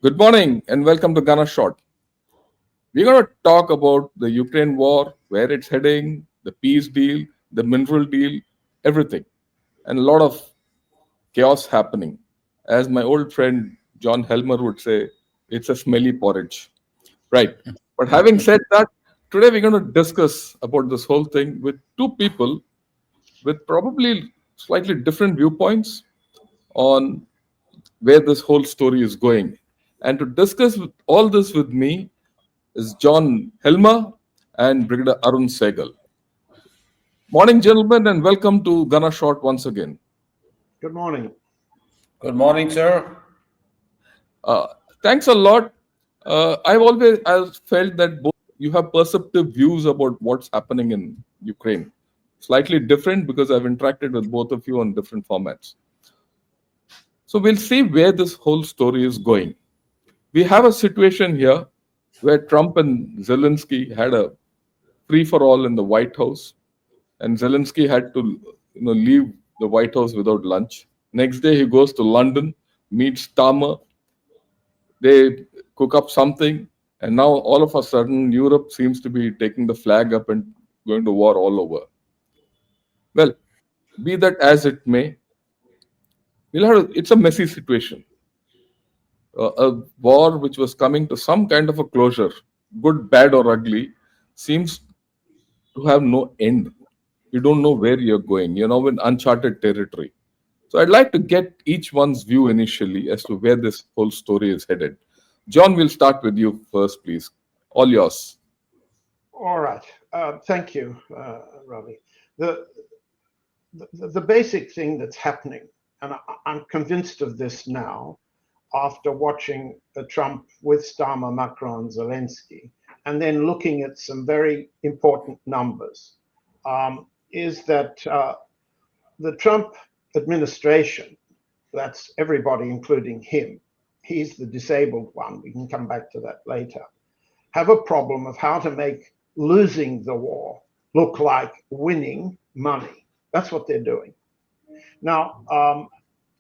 Good morning and welcome to Ghana Short. We're going to talk about the Ukraine war, where it's heading, the peace deal, the mineral deal, everything, and a lot of chaos happening. As my old friend John Helmer would say, it's a smelly porridge. Right. But having said that, today we're going to discuss about this whole thing with two people with probably slightly different viewpoints on where this whole story is going. And to discuss all this with me is John Helmer and Brigadier Arun Sahgal. Morning, gentlemen, and welcome to Ghana Short once again. Good morning. Good morning, sir. Uh, Thanks a lot. I've felt that both you have perceptive views about what's happening in Ukraine. Slightly different because I've interacted with both of you on different formats. So we'll see where this whole story is going. We have a situation here where Trump and Zelensky had a free for all in the White House, and Zelensky had to leave the White House without lunch. Next day he goes to London, meets Starmer, they cook up something, and now all of a sudden Europe seems to be taking the flag up and going to war all over. Well, be that as it may, it's a messy situation. A war which was coming to some kind of a closure, good, bad, or ugly, seems to have no end. You don't know where you're going. You're now in uncharted territory. So I'd like to get each one's view initially as to where this whole story is headed. John, we'll start with you first, please. All yours. All right. Thank you, Ravi. The basic thing that's happening, and I'm convinced of this now after watching Trump with Starmer, Macron, Zelensky, and then looking at some very important numbers, is that the Trump administration, that's everybody, including him, he's the disabled one, we can come back to that later, have a problem of how to make losing the war look like winning money. That's what they're doing. Now,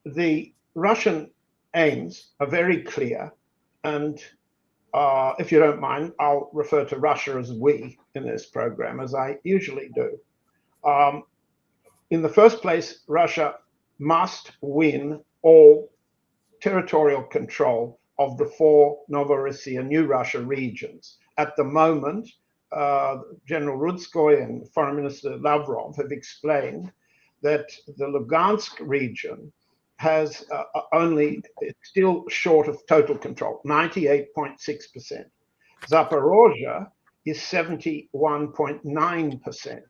the Russian aims are very clear, and if you don't mind, I'll refer to Russia as we in this program, as I usually do. In the first place, Russia must win all territorial control of the four Novorossiya, New Russia regions. At the moment, General Rudskoy and Foreign Minister Lavrov have explained that the Lugansk region has it's still short of total control, 98.6%. Zaporozhia is 71.9%.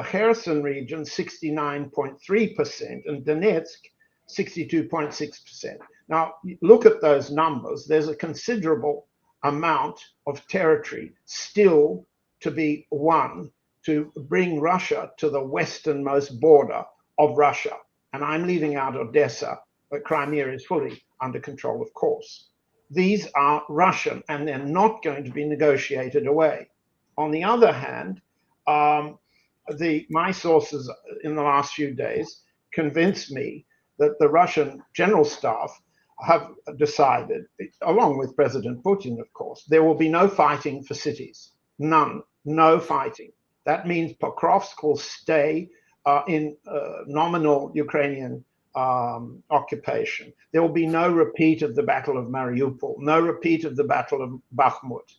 Kherson region, 69.3%, and Donetsk, 62.6%. Now, look at those numbers. There's a considerable amount of territory still to be won to bring Russia to the westernmost border of Russia. And I'm leaving out Odessa, but Crimea is fully under control, of course. These are Russian, and they're not going to be negotiated away. On the other hand, my sources in the last few days convinced me that the Russian general staff have decided, along with President Putin, of course, there will be no fighting for cities. None. No fighting. That means Pokrovsk will stay in nominal Ukrainian occupation. There will be no repeat of the Battle of Mariupol, no repeat of the Battle of Bakhmut.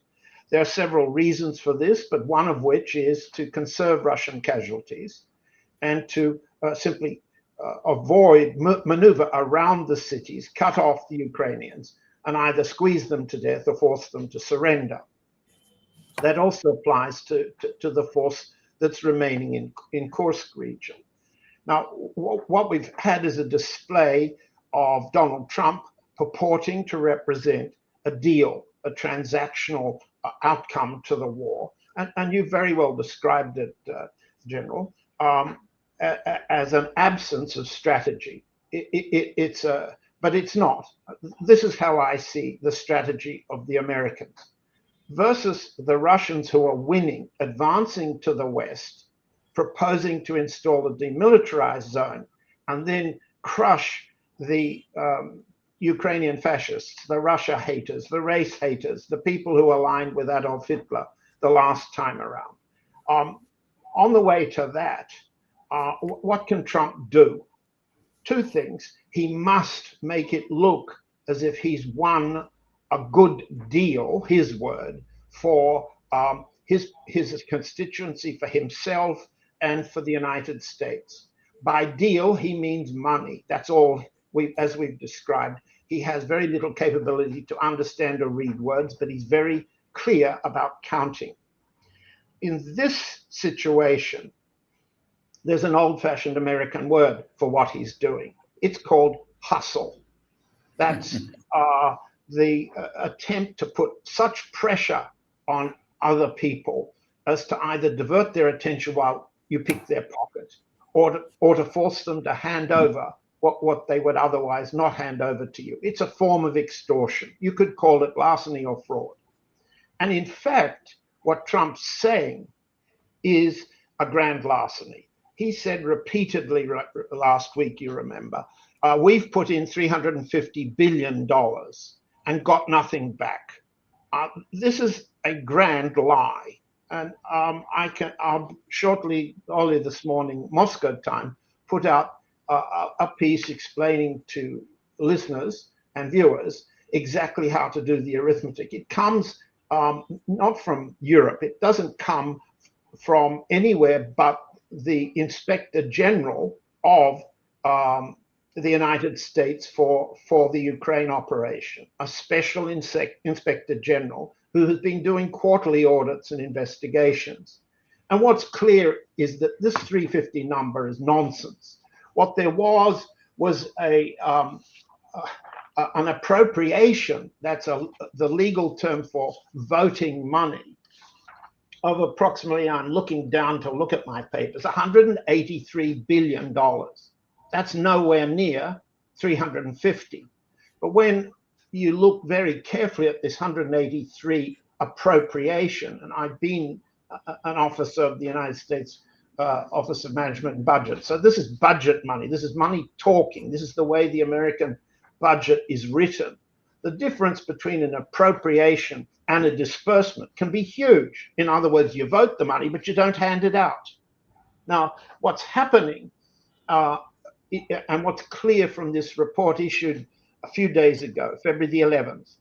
There are several reasons for this, but one of which is to conserve Russian casualties and to simply avoid maneuver around the cities, cut off the Ukrainians, and either squeeze them to death or force them to surrender. That also applies to the force that's remaining in Kursk region. Now, what we've had is a display of Donald Trump purporting to represent a deal, a transactional outcome to the war. And you very well described it, General, as an absence of strategy. But it's not. This is how I see the strategy of the Americans versus the Russians, who are winning, advancing to the west, proposing to install a demilitarized zone, and then crush the Ukrainian fascists, the Russia haters, the race haters, the people who aligned with Adolf Hitler the last time around. On the way to that, what can Trump do? Two things. He must make it look as if he's won a good deal, his word, for his constituency, for himself, and for the United States. By deal, he means money. That's all. As we've described, he has very little capability to understand or read words, but he's very clear about counting. In this situation, there's an old-fashioned American word for what he's doing. It's called hustle. That's the attempt to put such pressure on other people as to either divert their attention while you pick their pocket, or to force them to hand over what they would otherwise not hand over to you. It's a form of extortion. You could call it larceny or fraud. And in fact, what Trump's saying is a grand larceny. He said repeatedly last week, you remember, we've put in $350 billion and got nothing back. This is a grand lie. And I'll shortly, early this morning, Moscow time, put out a piece explaining to listeners and viewers exactly how to do the arithmetic. It comes not from Europe. It doesn't come from anywhere but the Inspector General of the United States for the Ukraine operation, a special Inspector General who has been doing quarterly audits and investigations. And what's clear is that this 350 number is nonsense. What there was an appropriation, that's the legal term for voting money, of approximately, I'm looking down to look at my papers, $183 billion. That's nowhere near 350. But when you look very carefully at this 183 appropriation, and I've been an officer of the United States Office of Management and Budget. So this is budget money. This is money talking. This is the way the American budget is written. The difference between an appropriation and a disbursement can be huge. In other words, you vote the money, but you don't hand it out. Now, what's happening, and what's clear from this report issued a few days ago, February the 11th,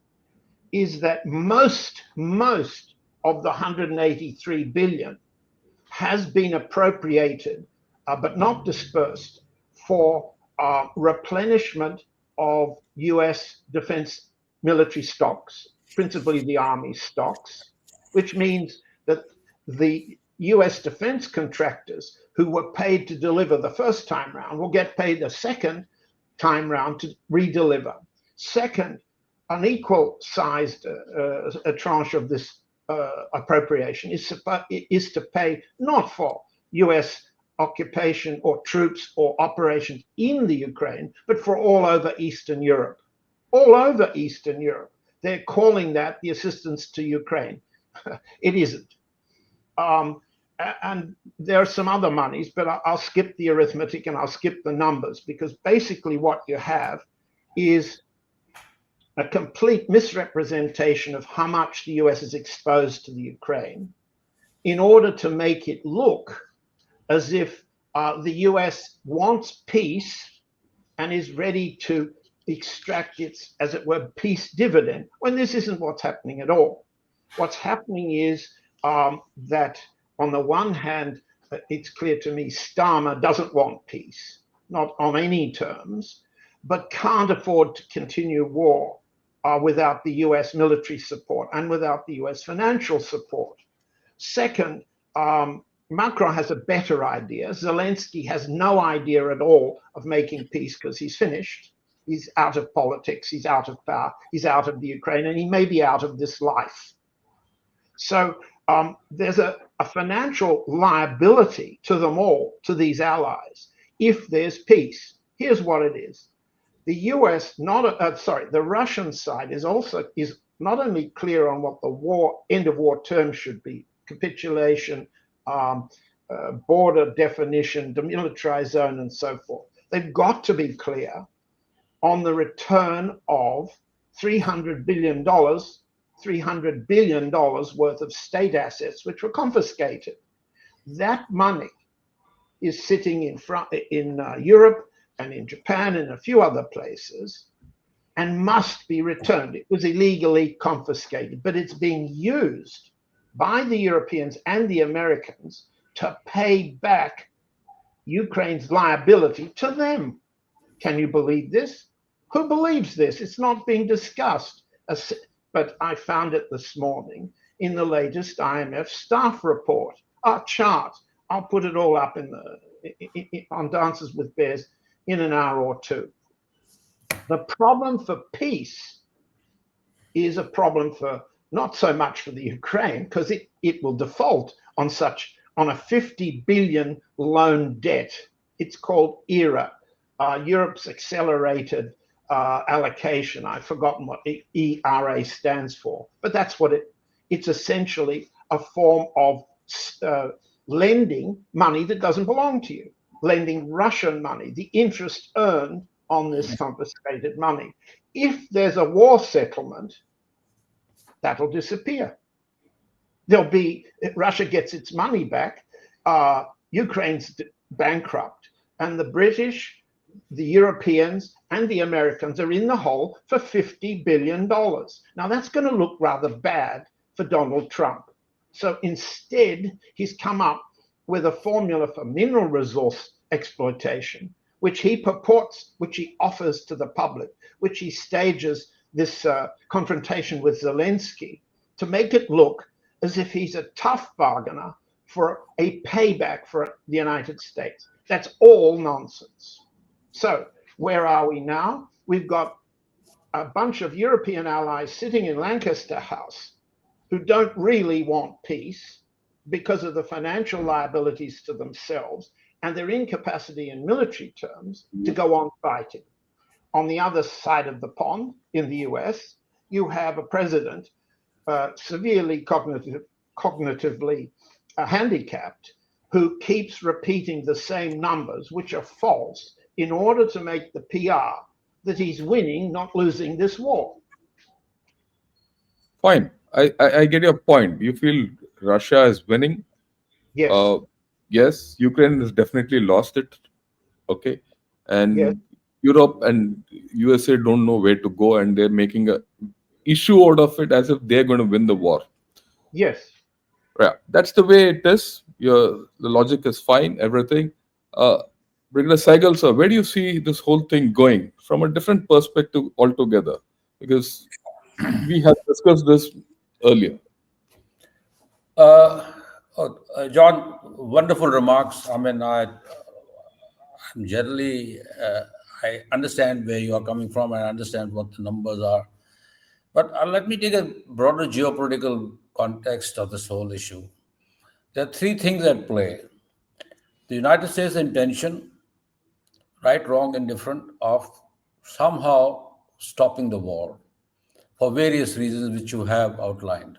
is that most of the 183 billion has been appropriated, but not dispersed, for replenishment of US defense military stocks, principally the Army stocks, which means that the US defense contractors who were paid to deliver the first time round will get paid the second time round to redeliver. Second, an equal sized tranche of this appropriation is to pay not for US occupation or troops or operations in the Ukraine, but for all over Eastern Europe. All over Eastern Europe. They're calling that the assistance to Ukraine. It isn't. And there are some other monies, but I'll skip the arithmetic and I'll skip the numbers, because basically what you have is a complete misrepresentation of how much the US is exposed to the Ukraine in order to make it look as if the US wants peace and is ready to extract its, as it were, peace dividend, when this isn't what's happening at all. What's happening is that on the one hand, it's clear to me Starmer doesn't want peace, not on any terms, but can't afford to continue war without the US military support and without the US financial support. Second, Macron has a better idea. Zelensky has no idea at all of making peace because he's finished. He's out of politics, he's out of power, he's out of the Ukraine, and he may be out of this life. So there's a financial liability to them all, to these allies, if there's peace. Here's what it is. The US, the Russian side is not only clear on what the end of war terms should be, capitulation, border definition, demilitarized zone, and so forth. They've got to be clear on the return of $300 billion worth of state assets which were confiscated. That money is sitting in Europe and in Japan and a few other places and must be returned. It was illegally confiscated, but it's being used by the Europeans and the Americans to pay back Ukraine's liability to them. Can you believe this? Who believes this? It's not being discussed. But I found it this morning in the latest IMF staff report, a chart. I'll put it all up on Dances with Bears in an hour or two. The problem for peace is a problem for not so much for the Ukraine, because it will default on a 50 billion loan debt. It's called ERA, Europe's Accelerated Allocation. I've forgotten what ERA stands for, but that's what it's essentially a form of lending money that doesn't belong to you, lending Russian money, the interest earned on this confiscated money. If there's a war settlement, that'll disappear. Russia gets its money back, Ukraine's bankrupt, and the British, the Europeans, and the Americans are in the hole for $50 billion. Now, that's going to look rather bad for Donald Trump. So instead, he's come up with a formula for mineral resource exploitation, which he offers to the public, which he stages this confrontation with Zelensky to make it look as if he's a tough bargainer for a payback for the United States. That's all nonsense. So where are we now? We've got a bunch of European allies sitting in Lancaster House who don't really want peace because of the financial liabilities to themselves and their incapacity in military terms to go on fighting. On the other side of the pond, in the US, you have a president severely cognitively handicapped who keeps repeating the same numbers, which are false, in order to make the PR that he's winning, not losing this war. Fine. I get your point. You feel Russia is winning. Yes. Yes, Ukraine has definitely lost it. Okay. And Yes. Europe and USA don't know where to go, and they're making a issue out of it as if they're going to win the war. Yes. Yeah, that's the way it is. The logic is fine, everything. Brigadier Sahgal, sir, where do you see this whole thing going from a different perspective altogether? Because we have discussed this earlier. John, wonderful remarks. I mean, I'm generally, I understand where you are coming from and I understand what the numbers are. But let me take a broader geopolitical context of this whole issue. There are three things at play. The United States intention, right, wrong, indifferent, of somehow stopping the war for various reasons which you have outlined.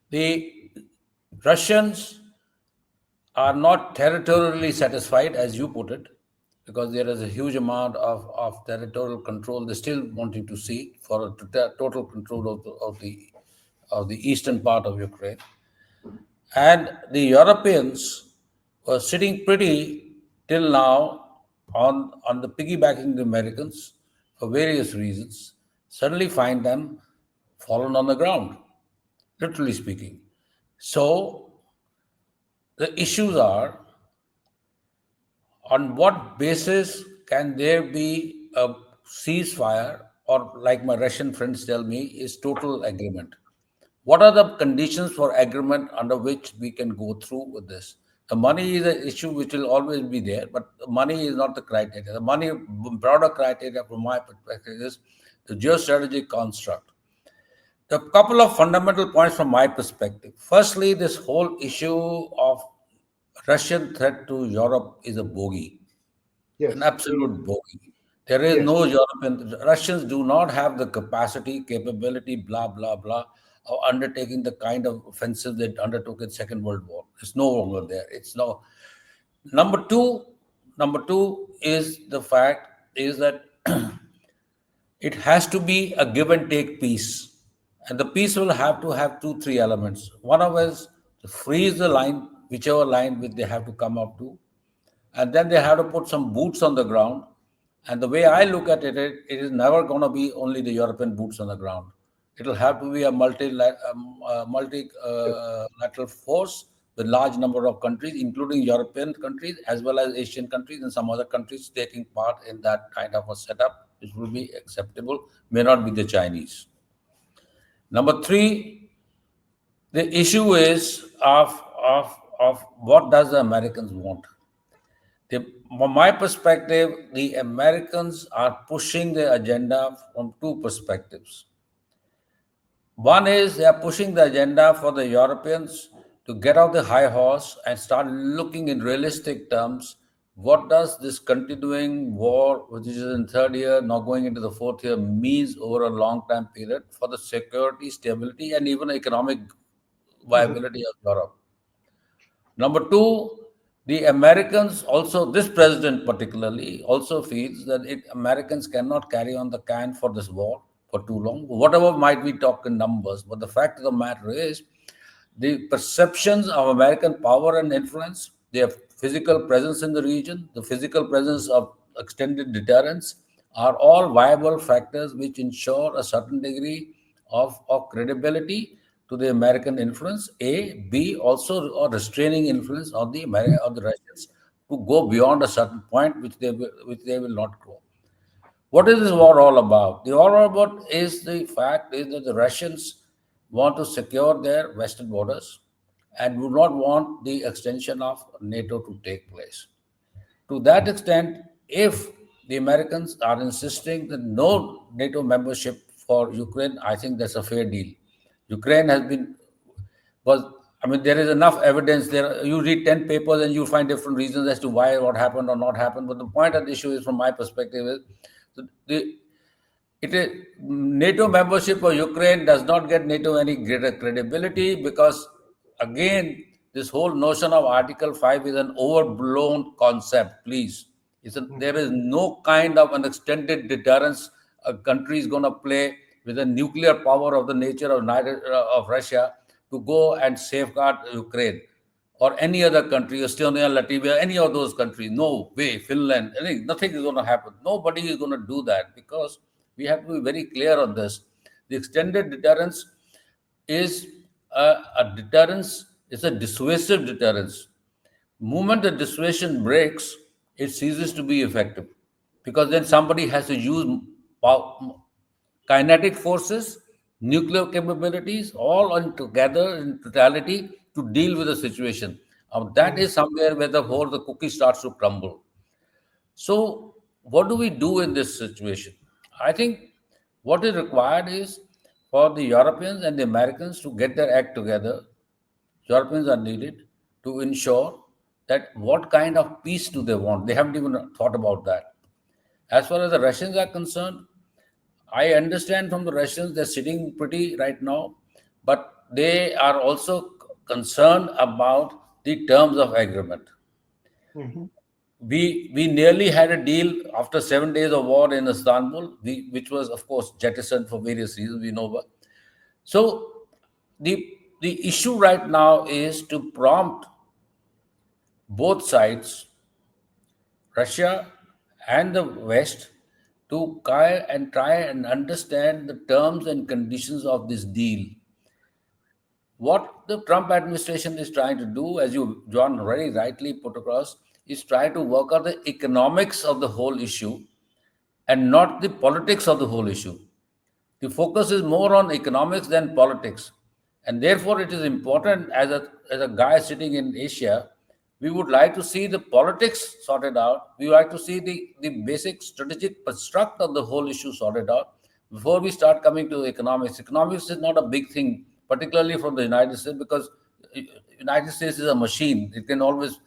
The Russians are not territorially satisfied, as you put it, because there is a huge amount of territorial control they're still wanting to see for total control of the eastern part of Ukraine. And the Europeans were sitting pretty till now on the piggybacking the Americans for various reasons, suddenly find them fallen on the ground, literally speaking. So the issues are, on what basis can there be a ceasefire, or like my Russian friends tell me, is total agreement? What are the conditions for agreement under which we can go through with this? The money is an issue which will always be there, but the money is not the criteria. The money, broader criteria from my perspective, is the geostrategic construct. A couple of fundamental points from my perspective. Firstly, this whole issue of Russian threat to Europe is a bogey, Yes. an absolute bogey. There is no European, Russians do not have the capacity, capability, blah, blah, blah, of undertaking the kind of offensive they undertook in Second World War. It's no longer there. It's no. Number two is the fact is that it has to be a give and take piece. And the piece will have to have two, three elements. One of is to freeze the line, whichever line which they have to come up to. And then they have to put some boots on the ground. And the way I look at it, it is never going to be only the European boots on the ground. It will have to be a multilateral force with large number of countries, including European countries as well as Asian countries and some other countries taking part in that kind of a setup, which will be acceptable, may not be the Chinese. Number three, the issue is of what does the Americans want. From my perspective, the Americans are pushing the agenda from two perspectives. One is they are pushing the agenda for the Europeans to get off the high horse and start looking in realistic terms. What does this continuing war, which is in third year, now going into the fourth year, means over a long time period for the security, stability, and even economic viability of Europe? Number two, the Americans also, this president particularly, also feels that Americans cannot carry on the can for this war for too long. Whatever might we talk in numbers, but the fact of the matter is, the perceptions of American power and influence, their physical presence in the region, the physical presence of extended deterrence, are all viable factors which ensure a certain degree of credibility to the American influence. A, B, also a restraining influence on the Russians to go beyond a certain point which they will not go. What is this war all about? The war all about is the fact is that the Russians want to secure their western borders and do not want the extension of NATO to take place. To that extent, if the Americans are insisting that no NATO membership for Ukraine, I think that's a fair deal. Ukraine has been was I mean there is enough evidence there. You read 10 papers and you find different reasons as to why what happened or not happened. But the point of the issue is, from my perspective, is the it is NATO membership for Ukraine does not get NATO any greater credibility because, again, this whole notion of Article 5 is an overblown concept, please. There is no kind of an extended deterrence a country is going to play with a nuclear power of the nature of Russia to go and safeguard Ukraine or any other country, Estonia, Latvia, any of those countries. No way, Finland, nothing is going to happen. Nobody is going to do that because we have to be very clear on this. The extended deterrence is a deterrence, it's a dissuasive deterrence. The moment the dissuasion breaks, it ceases to be effective because then somebody has to use kinetic forces, nuclear capabilities, all on together in totality to deal with the situation. That is somewhere where the cookie starts to crumble. So, what do we do in this situation? I think what is required is for the Europeans and the Americans to get their act together. Europeans are needed to ensure that what kind of peace do they want? They haven't even thought about that. As far as the Russians are concerned, I understand from the Russians they're sitting pretty right now, but they are also concerned about the terms of agreement. Mhm. We nearly had a deal after 7 days of war in Istanbul, which was of course jettisoned for various reasons we know about. So the the issue right now is to prompt both sides, Russia and the West, to try and understand the terms and conditions of this deal. What the Trump administration is trying to do, as you, John, very rightly put across, is try to work out the economics of the whole issue and not the politics of the whole issue. The focus is more on economics than politics. And therefore, it is important as a guy sitting in Asia, we would like to see the politics sorted out. We would like to see the basic strategic construct of the whole issue sorted out before we start coming to economics. Economics is not a big thing, particularly from the United States, because United States is a machine. It can always,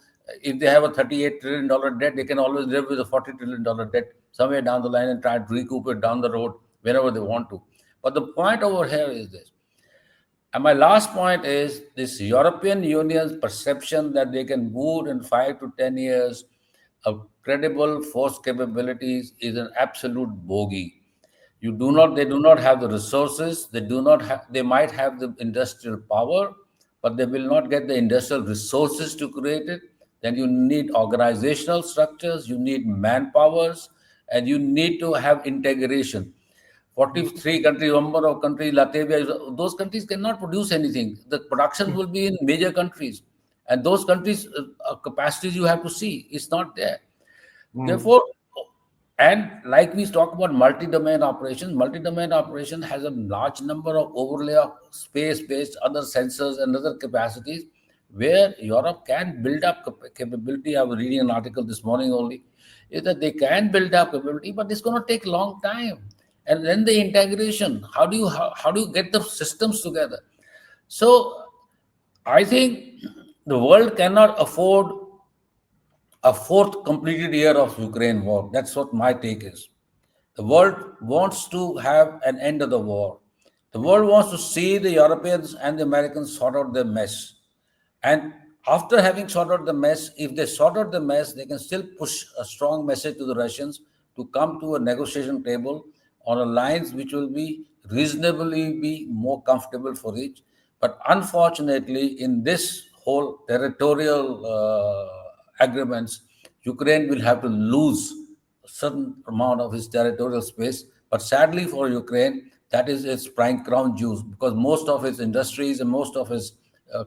if they have a $38 trillion debt, they can always live with a $40 trillion debt somewhere down the line and try to recoup it down the road whenever they want to. But the point over here is this. And my last point is this European Union's perception that they can move in 5 to 10 years A credible force capabilities is an absolute bogey. They do not have the resources, they do not have, they might have the industrial power, but they will not get the industrial resources to create it. Then you need organizational structures, you need manpowers, and you need to have integration. 43 countries, number of countries, Latvia, those countries cannot produce anything. The production will be in major countries. And those countries, capacities you have to see, it's not there. Therefore, and like we talk about multi-domain operation has a large number of overlay of space-based other sensors and other capacities where Europe can build up capability. I was reading an article this morning only, is that they can build up capability, but it's going to take long time. And then the integration, how do you get the systems together? So I think the world cannot afford a fourth completed year of Ukraine war. That's what my take is. The world wants to have an end of the war. The world wants to see the Europeans and the Americans sort out their mess. And after having sorted out the mess, if they sort out the mess, they can still push a strong message to the Russians to come to a negotiation table on a lines which will be reasonably be more comfortable for each. But unfortunately, in this whole territorial agreements, Ukraine will have to lose a certain amount of its territorial space. But sadly for Ukraine, that is its prime crown jewels because most of its industries and most of its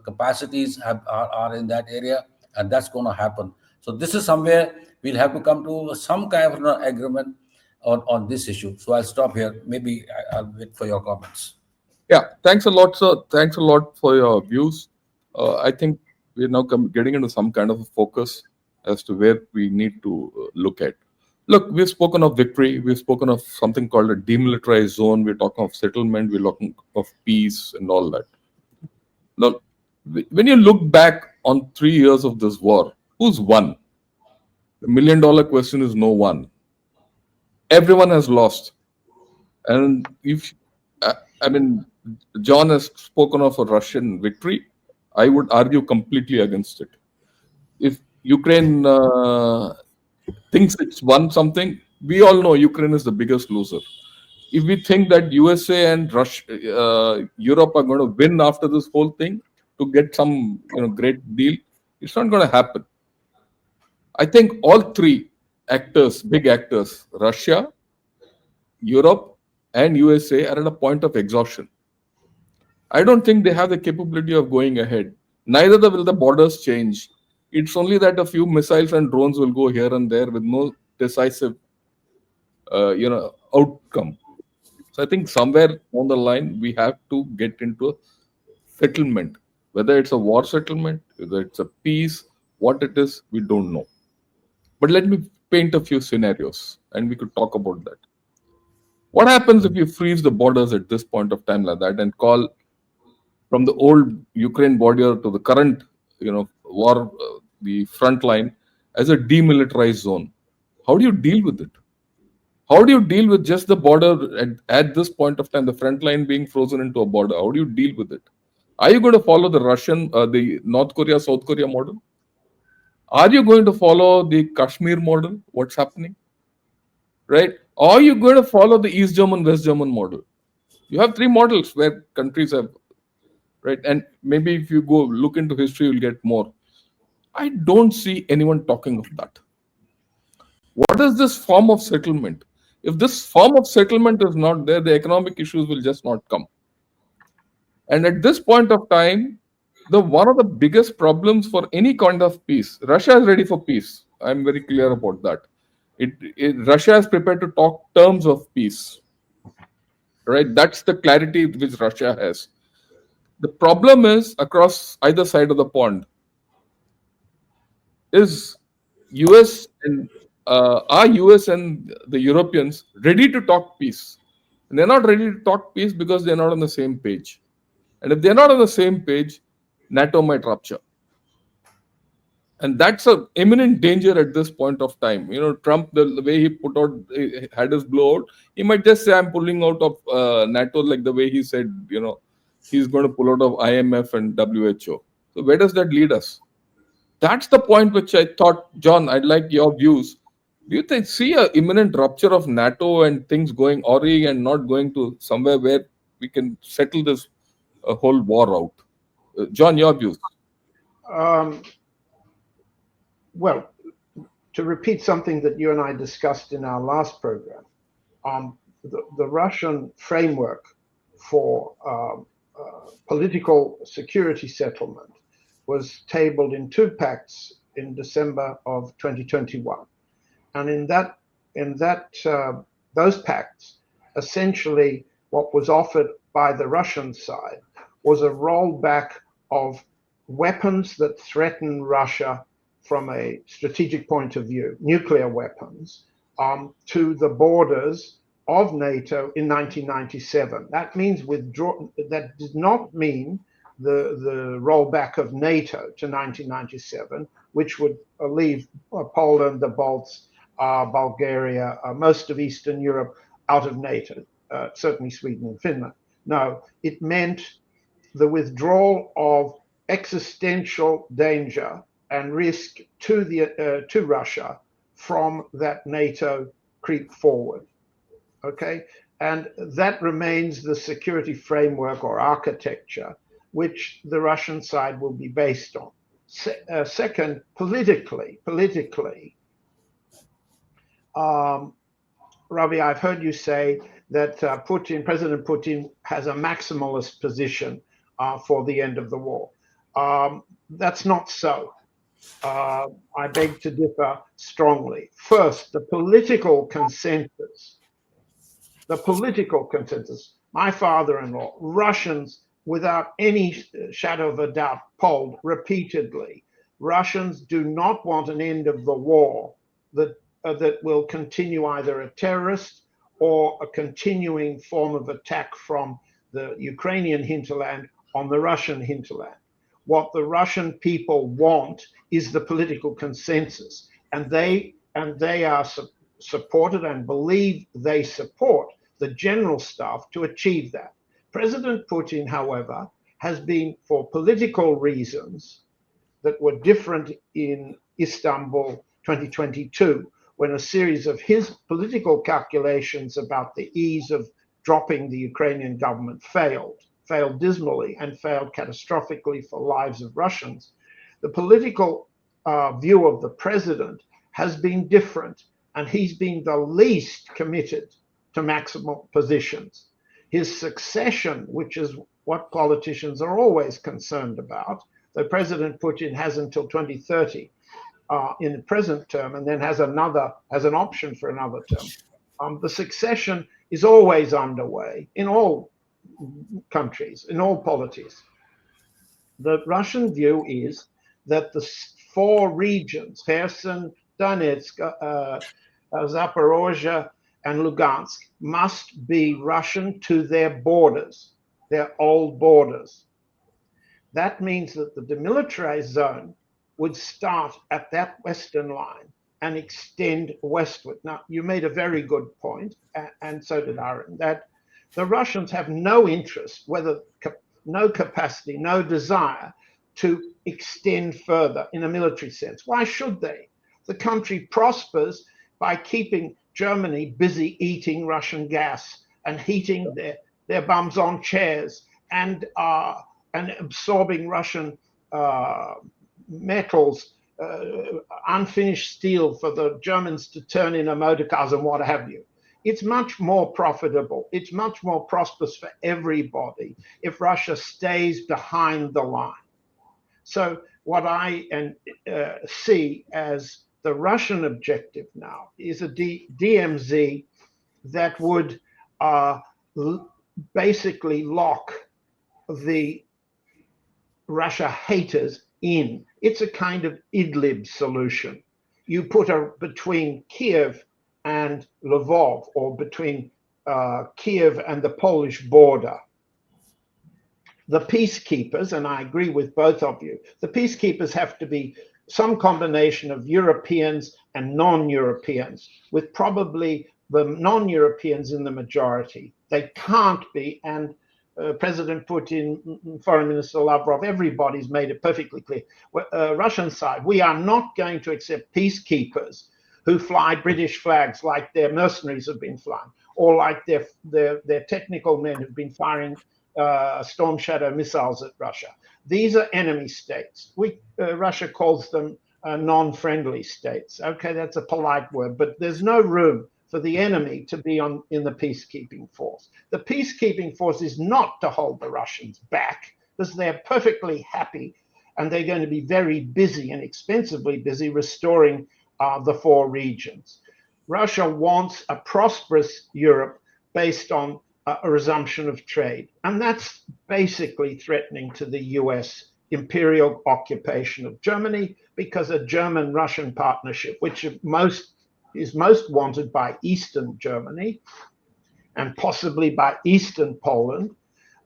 capacities are in that area, and that's going to happen. So this is somewhere we'll have to come to some kind of an agreement on this issue. So I'll stop here. Maybe I'll wait for your comments. Yeah, thanks a lot, sir. Thanks a lot for your views. I think we're now getting into some kind of a focus as to where we need to look at. Look, we've spoken of victory. We've spoken of something called a demilitarized zone. We're talking of settlement. We're talking of peace and all that. Now, when you look back on 3 years of this war, who's won? The million-dollar question is no one. Everyone has lost. And if I mean, John has spoken of a Russian victory. I would argue completely against it. If Ukraine thinks it's won something, we all know Ukraine is the biggest loser. If we think that USA and Russia, Europe are going to win after this whole thing to get some great deal, it's not going to happen. I think all three actors, big actors, Russia, Europe, and USA, are at a point of exhaustion. I don't think they have the capability of going ahead. Neither will the borders change. It's only that a few missiles and drones will go here and there with no decisive, outcome. So I think somewhere on the line we have to get into a settlement. Whether it's a war settlement, whether it's a peace, what it is, we don't know. But let me paint a few scenarios, and we could talk about that. What happens if you freeze the borders at this point of time like that and call from the old Ukraine border to the current, war, the front line as a demilitarized zone? How do you deal with it? How do you deal with just the border at this point of time, the front line being frozen into a border? How do you deal with it? Are you going to follow the the North Korea, South Korea model? Are you going to follow the Kashmir model? What's happening? Right? Or are you going to follow the East German, West German model? You have three models where countries have, right? And maybe if you go look into history, you'll get more. I don't see anyone talking of that. What is this form of settlement? If this form of settlement is not there, the economic issues will just not come. And at this point of time, one of the biggest problems for any kind of peace, Russia is ready for peace. I'm very clear about that. Russia is prepared to talk terms of peace. Right? That's the clarity which Russia has. The problem is across either side of the pond is US and are US and the Europeans ready to talk peace? And they're not ready to talk peace because they're not on the same page. And if they're not on the same page, NATO might rupture. And that's an imminent danger at this point of time. Trump, the way he had his blowout, he might just say, I'm pulling out of NATO, like the way he said, he's going to pull out of IMF and WHO. So where does that lead us? That's the point which I thought, John, I'd like your views. Do you think see a imminent rupture of NATO and things going awry and not going to somewhere where we can settle this whole war out? John, your views. Um, well, to repeat something that you and I discussed in our last program, the Russian framework for political security settlement was tabled in two pacts in December of 2021, and in that those pacts, essentially what was offered by the Russian side was a rollback of weapons that threaten Russia from a strategic point of view, nuclear weapons, to the borders of NATO in 1997. That means That did not mean the rollback of NATO to 1997, which would leave Poland, the Balts, Bulgaria, most of Eastern Europe out of NATO, certainly Sweden and Finland. No, it meant the withdrawal of existential danger and risk to Russia from that NATO creep forward. Okay, and that remains the security framework or architecture which the Russian side will be based on. Second, politically, Ravi, I've heard you say that President Putin has a maximalist position for the end of the war. That's not so. I beg to differ strongly. First, the political consensus. My father-in-law, Russians, without any shadow of a doubt, polled repeatedly. Russians do not want an end of the war that will continue either a terrorist or a continuing form of attack from the Ukrainian hinterland on the Russian hinterland. What the Russian people want is the political consensus, and they are supported and believe they support the general staff to achieve that. President Putin, however, has been, for political reasons that were different in Istanbul 2022, when a series of his political calculations about the ease of dropping the Ukrainian government failed dismally and failed catastrophically for lives of Russians. The political view of the president has been different, and he's been the least committed to maximal positions. His succession, which is what politicians are always concerned about, though President Putin has until 2030 in the present term, and then has an option for another term. The succession is always underway in all countries, in all polities. The Russian view is that the four regions, Kherson, Donetsk, Zaporozhye, and Lugansk, must be Russian to their borders, their old borders. That means that the demilitarized zone would start at that western line and extend westward. Now, you made a very good point, and so did Arun, that the Russians have no interest, no capacity, no desire to extend further in a military sense. Why should they? The country prospers by keeping Germany busy eating Russian gas and heating their bums on chairs and absorbing Russian metals, unfinished steel for the Germans to turn into motor cars and what have you. It's much more profitable. It's much more prosperous for everybody if Russia stays behind the line. So what I see as the Russian objective now is a DMZ that would basically lock the Russia haters in. It's a kind of Idlib solution. You put between Kiev and Lvov, or between Kiev and the Polish border. The peacekeepers, and I agree with both of you, the peacekeepers have to be some combination of Europeans and non-Europeans, with probably the non-Europeans in the majority. They can't be, and President Putin, Foreign Minister Lavrov, everybody's made it perfectly clear. Russian side, we are not going to accept peacekeepers who fly British flags like their mercenaries have been flying, or like their technical men who've been firing Storm Shadow missiles at Russia. These are enemy states. Russia calls them non-friendly states. Okay, that's a polite word, but there's no room for the enemy to be in the peacekeeping force. The peacekeeping force is not to hold the Russians back, because they're perfectly happy, and they're going to be very busy and expensively busy restoring the 4 regions. Russia wants a prosperous Europe based on a resumption of trade, and that's basically threatening to the US imperial occupation of Germany, because a German-Russian partnership, which is most wanted by Eastern Germany and possibly by Eastern Poland,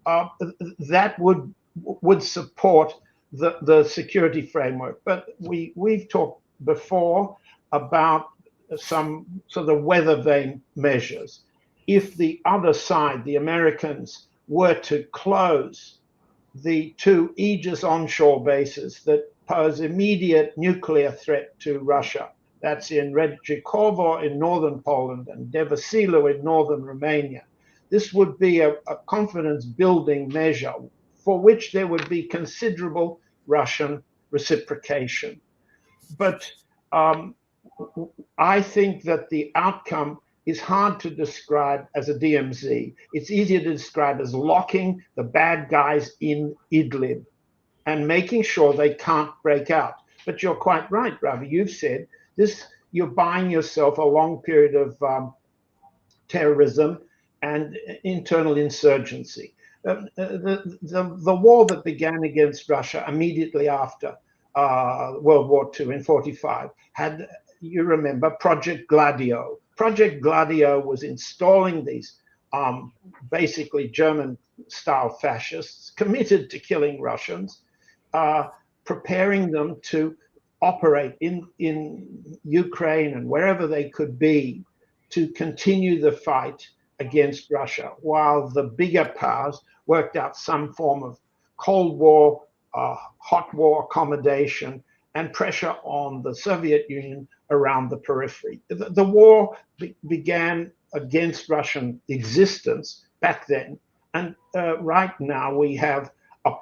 that would support the security framework. But we've talked before about some sort of weather vane measures. If the other side, the Americans, were to close the 2 Aegis onshore bases that pose immediate nuclear threat to Russia, that's in Redzikovo in northern Poland and Devasilo in northern Romania, this would be a confidence building measure for which there would be considerable Russian reciprocation. But I think that the outcome is hard to describe as a DMZ. It's easier to describe as locking the bad guys in Idlib and making sure they can't break out. But you're quite right, Ravi. You've said this, you're buying yourself a long period of terrorism and internal insurgency. The war that began against Russia immediately after World War II in 1945 had, you remember, Project Gladio. Project Gladio was installing these basically German-style fascists committed to killing Russians, preparing them to operate in Ukraine and wherever they could be to continue the fight against Russia, while the bigger powers worked out some form of Cold War, hot war accommodation and pressure on the Soviet Union around the periphery. The war began against Russian existence back then, and right now we have a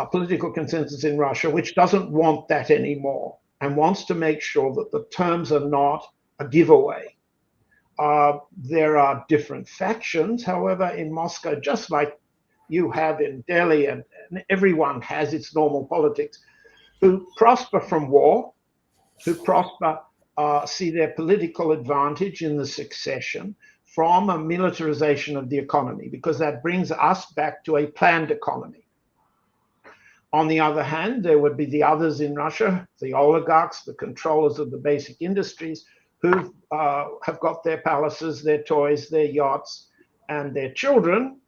political consensus in Russia which doesn't want that anymore and wants to make sure that the terms are not a giveaway. There are different factions, however, in Moscow, just like you have in Delhi, and everyone has its normal politics, who prosper from war, who see their political advantage in the succession from a militarization of the economy, because that brings us back to a planned economy. On the other hand, there would be the others in Russia, the oligarchs, the controllers of the basic industries, who have got their palaces, their toys, their yachts, and their children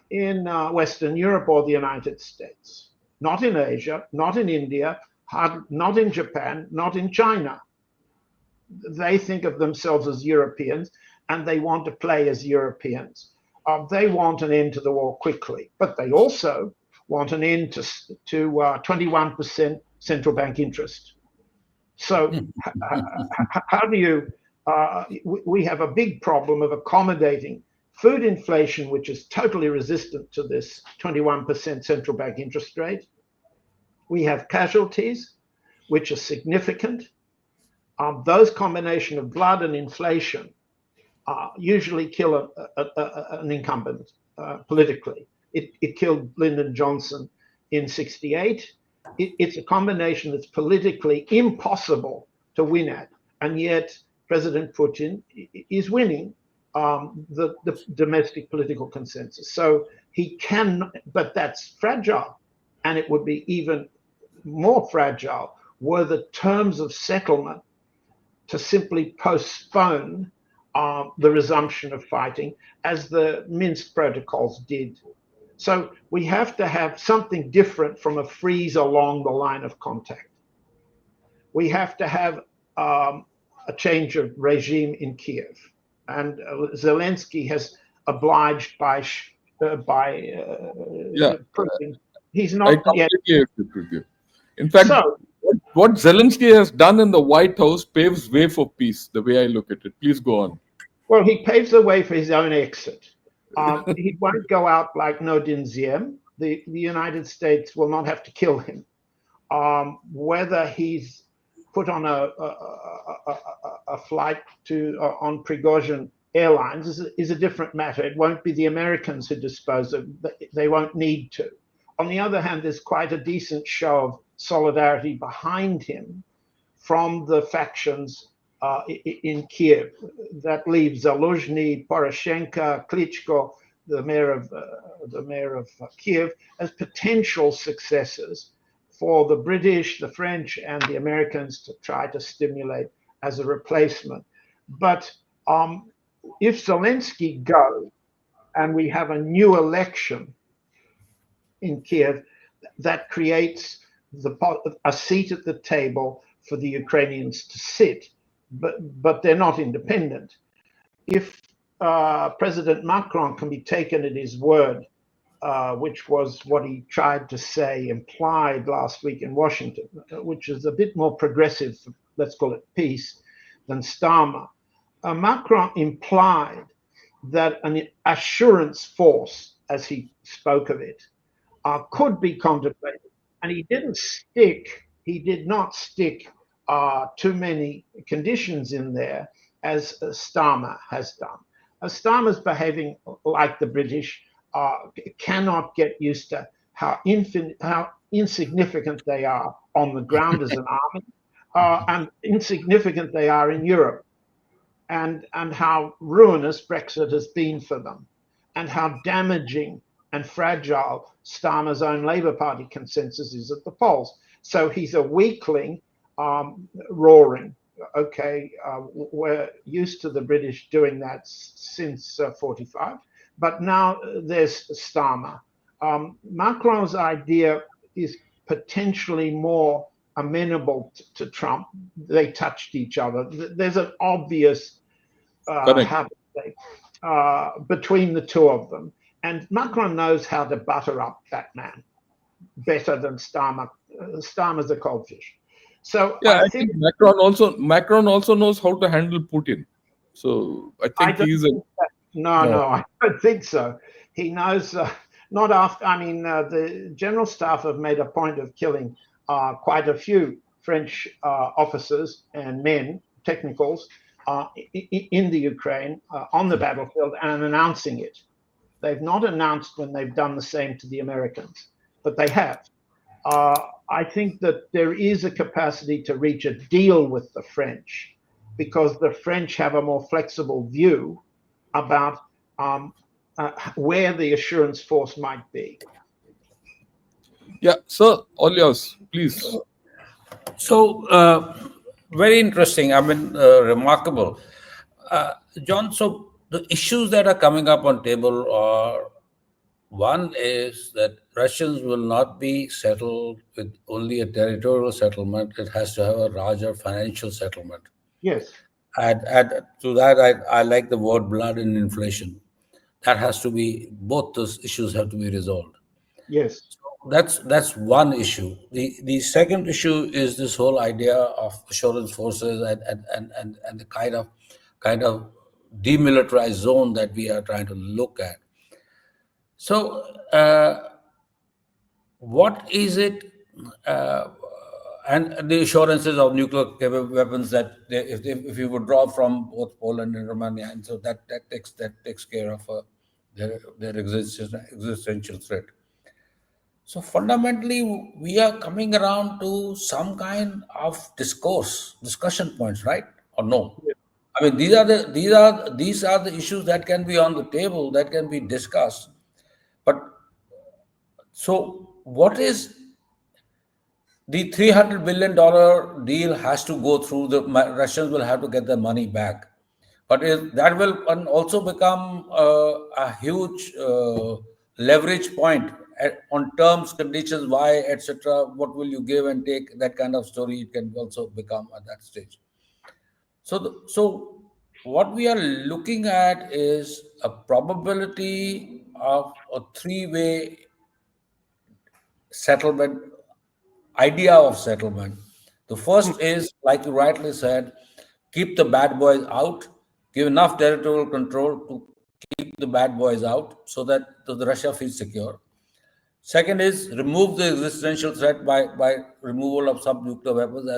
in Western Europe or the United States. Not in Asia, not in India, not in Japan, not in China. They think of themselves as Europeans, and they want to play as Europeans. They want an end to the war quickly, but they also want an end to 21% central bank interest. So how do you, we have a big problem of accommodating food inflation, which is totally resistant to this 21% central bank interest rate. We have casualties, which are significant. Those combination of blood and inflation usually kill an incumbent politically. It killed Lyndon Johnson in 1968. It's a combination that's politically impossible to win at, and yet President Putin is winning the domestic political consensus. So he can, but that's fragile, and it would be even more fragile were the terms of settlement to simply postpone the resumption of fighting, as the Minsk protocols did. So we have to have something different from a freeze along the line of contact. We have to have a change of regime in Kiev. And Zelensky has obliged by by Yeah, Putin. He's I not yet. completely agree with you. In fact, So, what Zelensky has done in the White House paves way for peace, the way I look at it. Please go on. well, he paves the way for his own exit. He won't go out like no din Ziem. The United States will not have to kill him. Whether he's put on a flight to on Prigozhin Airlines is a different matter. It won't be the Americans who dispose of. They won't need to. On the other hand, there's quite a decent show of solidarity behind him from the factions in Kiev. That leaves Zaluzhny, Poroshenko, Klitschko, the mayor of Kiev, as potential successors for the British, the French, and the Americans to try to stimulate as a replacement. But if Zelensky goes and we have a new election in Kiev, that creates a seat at the table for the Ukrainians to sit, but they're not independent. If President Macron can be taken at his word, which was what he tried to say, implied last week in Washington, which is a bit more progressive, let's call it peace, than Starmer. Macron implied that an assurance force, as he spoke of it, could be contemplated. And he did not stick too many conditions in there as Starmer has done. Starmer's behaving like the British, cannot get used to how insignificant they are on the ground as an army, and insignificant they are in Europe, and how ruinous Brexit has been for them, and how damaging and fragile Starmer's own Labour Party consensus is at the polls. So he's a weakling roaring. Okay, we're used to the British doing that since 45, but now there's Starmer. Macron's idea is potentially more amenable to Trump. They touched each other. There's an obvious between the two of them. And Macron knows how to butter up that man better than Starmer. Starmer's a cold fish. So yeah, I think Macron also knows how to handle Putin. So I think he's a no, I don't think so. He knows not after. I mean, the general staff have made a point of killing quite a few French officers and men, technicals, in the Ukraine on the battlefield and announcing it. They've not announced when they've done the same to the Americans, but they have. I think that there is a capacity to reach a deal with the French because the French have a more flexible view about where the assurance force might be. yeah. Sir, all yours, please. So, very interesting. I mean, remarkable. John, so the issues that are coming up on table are, one is that Russians will not be settled with only a territorial settlement. It has to have a larger financial settlement. Yes. Add to that, I like the word blood and inflation. That has to be, both those issues have to be resolved. Yes. That's one issue. The second issue is this whole idea of assurance forces and the kind of demilitarized zone that we are trying to look at. So, what is it? And the assurances of nuclear weapons that if you withdraw from both Poland and Romania, and so that takes care of their existential threat. So fundamentally, we are coming around to some kind of discussion points, right? Or no? I mean, these are the issues that can be on the table, that can be discussed. But so, what is the $300 billion deal has to go through? The Russians will have to get their money back, but that will also become a huge leverage point on terms, conditions, why, etc. What will you give and take? That kind of story it can also become at that stage. So what we are looking at is a probability of a three-way settlement, idea of settlement. The first is, like you rightly said, keep the bad boys out, give enough territorial control to keep the bad boys out so that the Russia feels secure. Second is remove the existential threat by removal of sub-nuclear weapons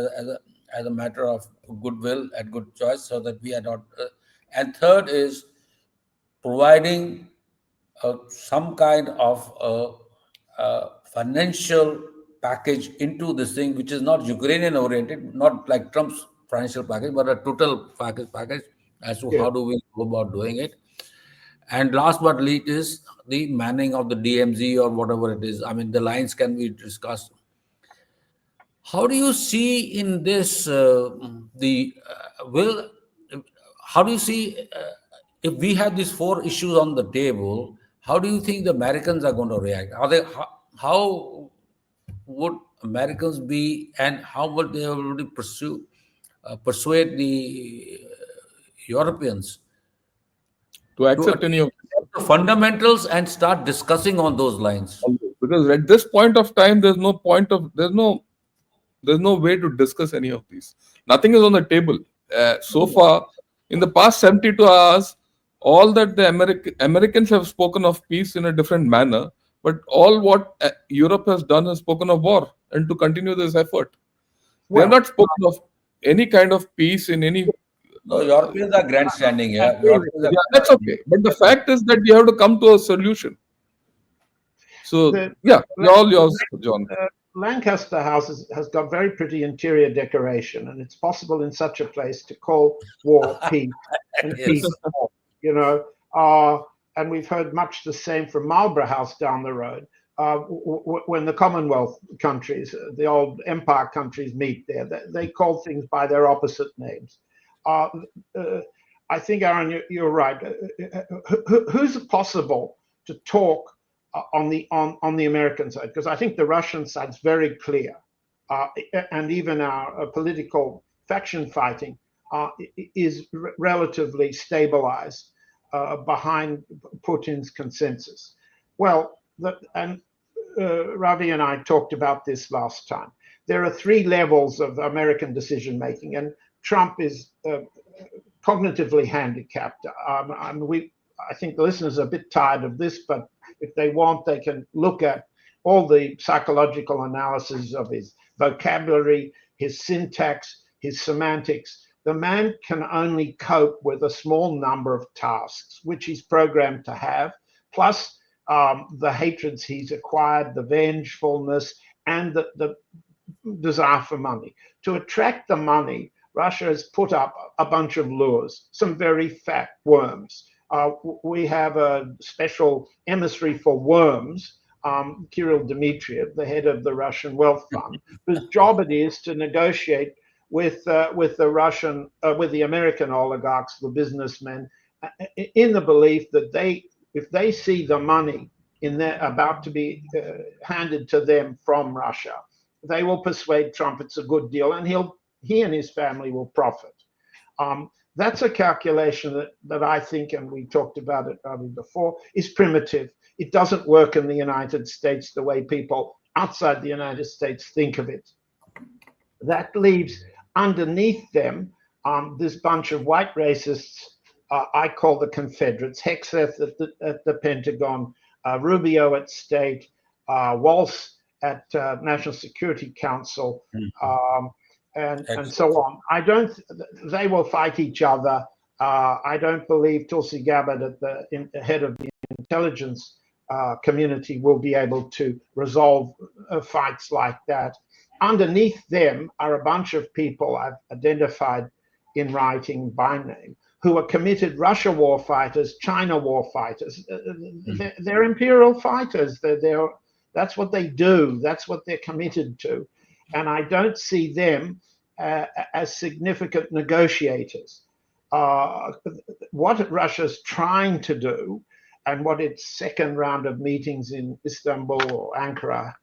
as a matter of goodwill and good choice so that we are not. And third is providing some kind of financial package into this thing, which is not Ukrainian oriented, not like Trump's financial package, but a total package as to how do we go about doing it. And last but least is the manning of the DMZ or whatever it is. I mean, the lines can be discussed. How do you see in this will? How do you see if we have these four issues on the table? How do you think the Americans are going to react? Are they how would Americans be, and how would they already persuade the Europeans To accept any of the fundamentals and start discussing on those lines? because at this point of time, there's no way to discuss any of these. Nothing is on the table. So far, in the past 72 hours, all that the Americans have spoken of peace in a different manner, but all what Europe has done has spoken of war and to continue this effort. They have not spoken of any kind of peace in any. No, Europeans are grandstanding here. Europeans are That's okay. But the fact is that you have to come to a solution. So, all yours, John. Lancaster House has got very pretty interior decoration, and it's possible in such a place to call war peace and peace war, you know. And we've heard much the same from Marlborough House down the road. When the Commonwealth countries, the old empire countries meet there, they call things by their opposite names. I think, Arun, you're right. Who's it possible to talk on the American side? Because I think the Russian side's very clear, and even our political faction fighting is relatively stabilized behind Putin's consensus. Well, Ravi and I talked about this last time. There are three levels of American decision making, and Trump is cognitively handicapped. I think the listeners are a bit tired of this, but if they want, they can look at all the psychological analysis of his vocabulary, his syntax, his semantics. The man can only cope with a small number of tasks, which he's programmed to have, plus the hatreds he's acquired, the vengefulness, and the desire for money. To attract the money, Russia has put up a bunch of lures, some very fat worms. We have a special emissary for worms, Kirill Dmitriev, the head of the Russian Wealth Fund, whose job it is to negotiate with the American oligarchs, the businessmen, in the belief that if they see the money about to be handed to them from Russia, they will persuade Trump it's a good deal, and he and his family will profit. That's a calculation that I think, and we talked about it before, is primitive. It doesn't work in the United States the way people outside the United States think of it. That leaves underneath them this bunch of white racists I call the Confederates, Hegseth at the Pentagon, Rubio at State, Waltz at National Security Council, and so on. They will fight each other. I don't believe Tulsi Gabbard at the head of the intelligence community will be able to resolve fights like that. Underneath them are a bunch of people I've identified in writing by name who are committed Russia war fighters, China war fighters. They're imperial fighters. That's what they do. That's what they're committed to. And I don't see them as significant negotiators. What Russia's trying to do, and what its second round of meetings in Istanbul or Ankara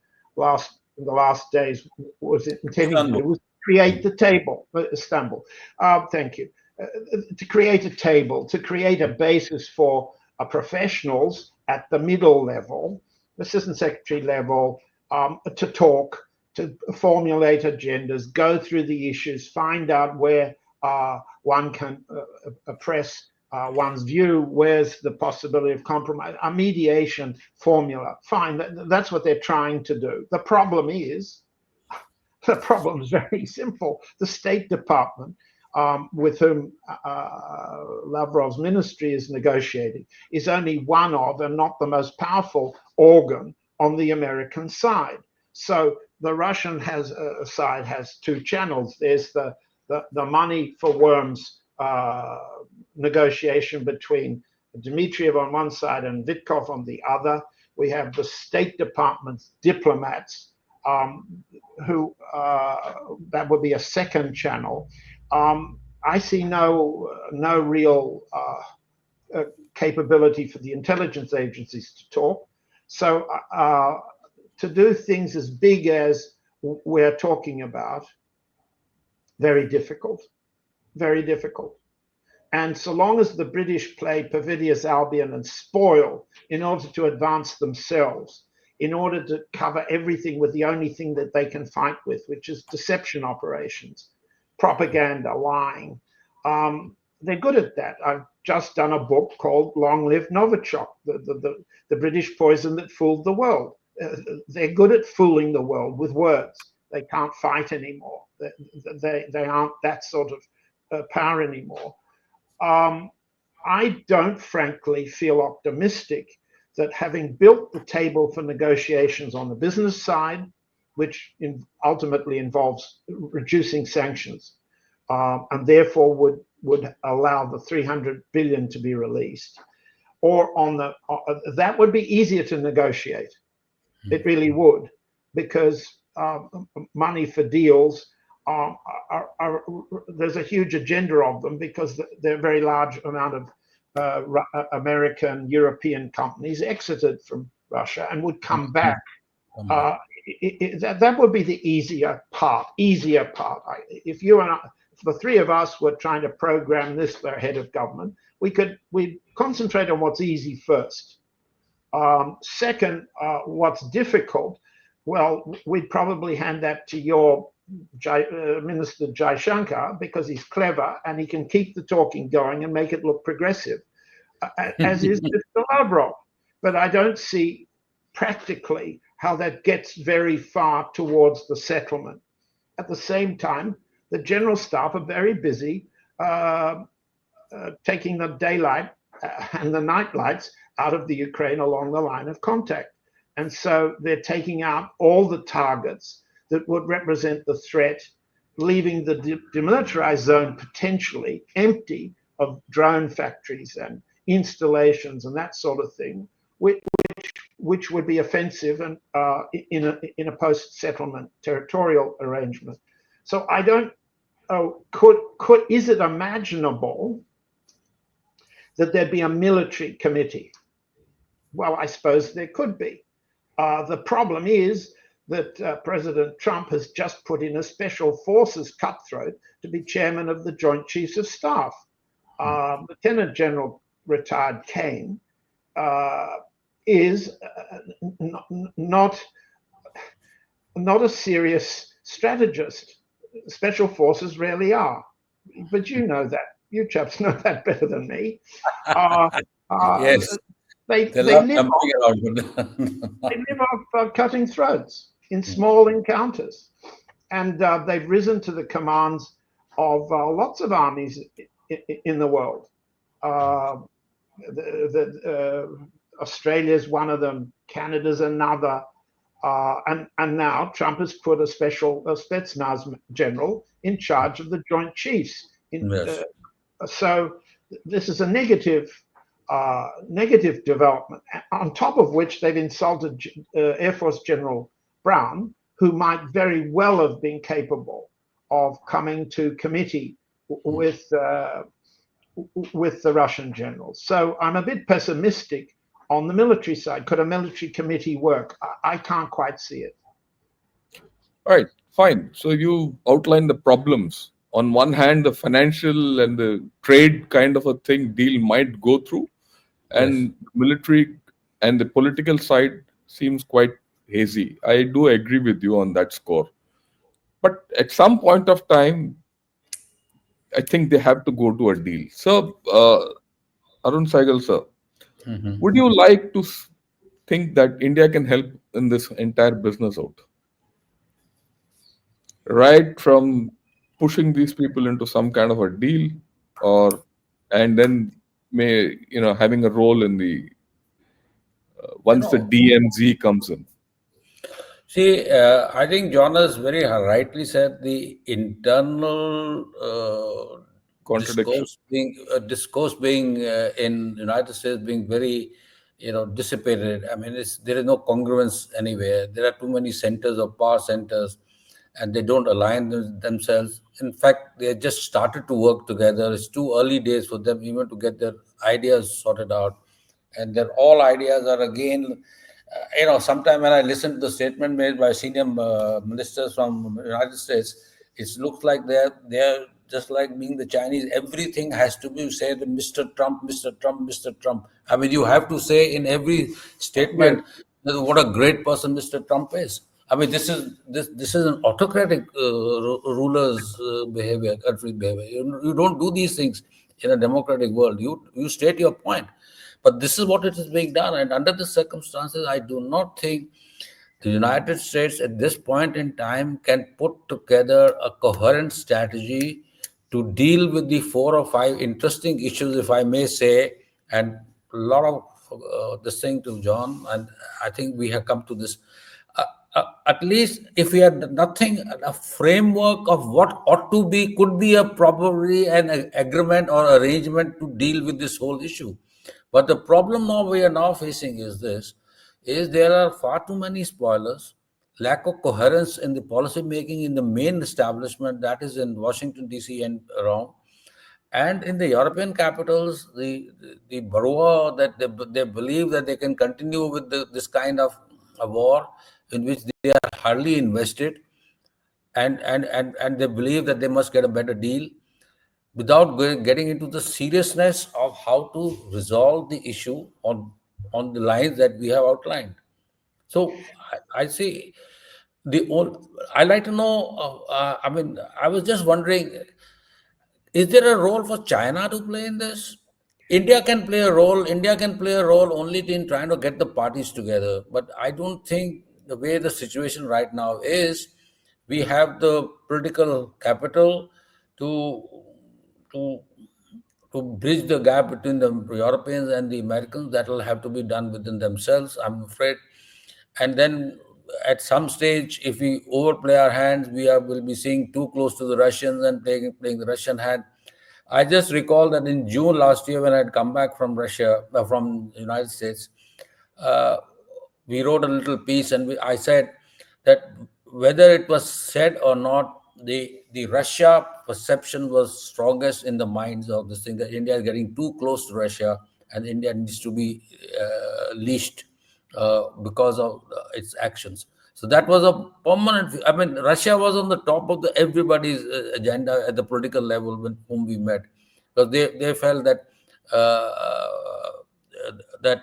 in the last days was intending to do, was create the table. Istanbul. Thank you. To create a table, to create a basis for professionals at the middle level, assistant secretary level, to talk, to formulate agendas, go through the issues, find out where one can press one's view, where's the possibility of compromise, a mediation formula. Fine, that's what they're trying to do. The problem is very simple. The State Department, with whom Lavrov's ministry is negotiating, is only one of, and not the most powerful organ on the American side. So the Russian side has two channels. There's the money for worms negotiation between Dmitriev on one side and Vitkov on the other. We have the State Department's diplomats, who that would be a second channel. I see no real capability for the intelligence agencies to talk. So to do things as big as we're talking about, very difficult, very difficult. And so long as the British play perfidious Albion and spoil in order to advance themselves, in order to cover everything with the only thing that they can fight with, which is deception operations, propaganda, lying, they're good at that. I've just done a book called Long Live Novichok, the British poison that fooled the world. They're good at fooling the world with words. They can't fight anymore. They aren't that sort of power anymore. I don't frankly feel optimistic that having built the table for negotiations on the business side, which ultimately involves reducing sanctions, and therefore would allow the 300 billion to be released, or on the that would be easier to negotiate. It really would, because money for deals there's a huge agenda of them, because there are a very large amount of American, European companies exited from Russia and would come back. That would be the easier part. If the three of us were trying to program this for head of government, we'd concentrate on what's easy first. Second, what's difficult, well, we'd probably hand that to your Minister Shankar, because he's clever and he can keep the talking going and make it look progressive, as is Mr. Lavrov. But I don't see practically how that gets very far towards the settlement. At the same time, the general staff are very busy taking the daylight and the night lights out of the Ukraine along the line of contact. And so they're taking out all the targets that would represent the threat, leaving the demilitarized zone potentially empty of drone factories and installations and that sort of thing, which would be offensive and in a post-settlement territorial arrangement. So I don't. Is it imaginable that there'd be a military committee? Well, I suppose there could be. The problem is that President Trump has just put in a special forces cutthroat to be chairman of the Joint Chiefs of Staff. Lieutenant General retired Kane is not a serious strategist. Special forces rarely are, but you know that. You chaps know that better than me. Yes. They live off cutting throats in small encounters, and they've risen to the commands of lots of armies in the world. Australia's one of them, Canada's another, and now Trump has put a Spetsnaz general in charge of the Joint Chiefs. So this is a negative development, on top of which they've insulted Air Force General Brown, who might very well have been capable of coming to committee with the Russian generals. So I'm a bit pessimistic on the military side. Could a military committee work? I can't quite see it. All right, fine. So you outlined the problems. On one hand, the financial and the trade kind of a deal might go through, and military and the political side seems quite hazy. I do agree with you on that score. But at some point of time, I think they have to go to a deal. So, Arun Sahgal, sir, would you like to think that India can help in this entire business out? Right from pushing these people into some kind of a deal, or and then may having a role in the You once the know, DMZ comes in. see, I think John has very rightly said the internal Contradiction. discourse being in United States being very, dissipated. I mean, there is no congruence anywhere. There are too many centers of power centers, and they don't align themselves. In fact, they just started to work together. It's too early days for them even to get their ideas sorted out, and their all ideas are again sometime when I listen to the statement made by senior ministers from the United States, it looks like they're just like being the Chinese. Everything has to be said, Mr. Trump, Mr. Trump, Mr. Trump. I mean, you have to say in every Yes, statement what a great person Mr. Trump is. I mean, this is an autocratic ruler's behavior, country behavior. You don't do these things in a democratic world. You state your point. But this is what it is being done. And under the circumstances, I do not think the United States at this point in time can put together a coherent strategy to deal with the 4 or 5 interesting issues, if I may say, and a lot of this thing to John. And I think we have come to this. At least if we had nothing, a framework of what ought to be, could be a probably an agreement or arrangement to deal with this whole issue. But the problem now we are now facing is this, is there are far too many spoilers, lack of coherence in the policy making in the main establishment, that is in Washington, D.C. and around. And in the European capitals, the borough that they believe that they can continue with this kind of a war in which they are hardly invested, and they believe that they must get a better deal without getting into the seriousness of how to resolve the issue on the lines that we have outlined. So I see the old. I like to know. I mean, I was just wondering: is there a role for China to play in this? India can play a role. India can play a role only in trying to get the parties together. But I don't think the way the situation right now is, we have the political capital to to to bridge the gap between the Europeans and the Americans. That will have to be done within themselves, I'm afraid. And then at some stage, if we overplay our hands, will be seeing too close to the Russians and playing the Russian hand. I just recall that in June last year, when I had come back from Russia, from the United States, uh, we wrote a little piece, and I said that whether it was said or not, the Russia perception was strongest in the minds of this thing, that India is getting too close to Russia, and India needs to be leashed because of its actions. So that was a permanent. I mean, Russia was on the top of everybody's agenda at the political level when whom we met, because they felt that that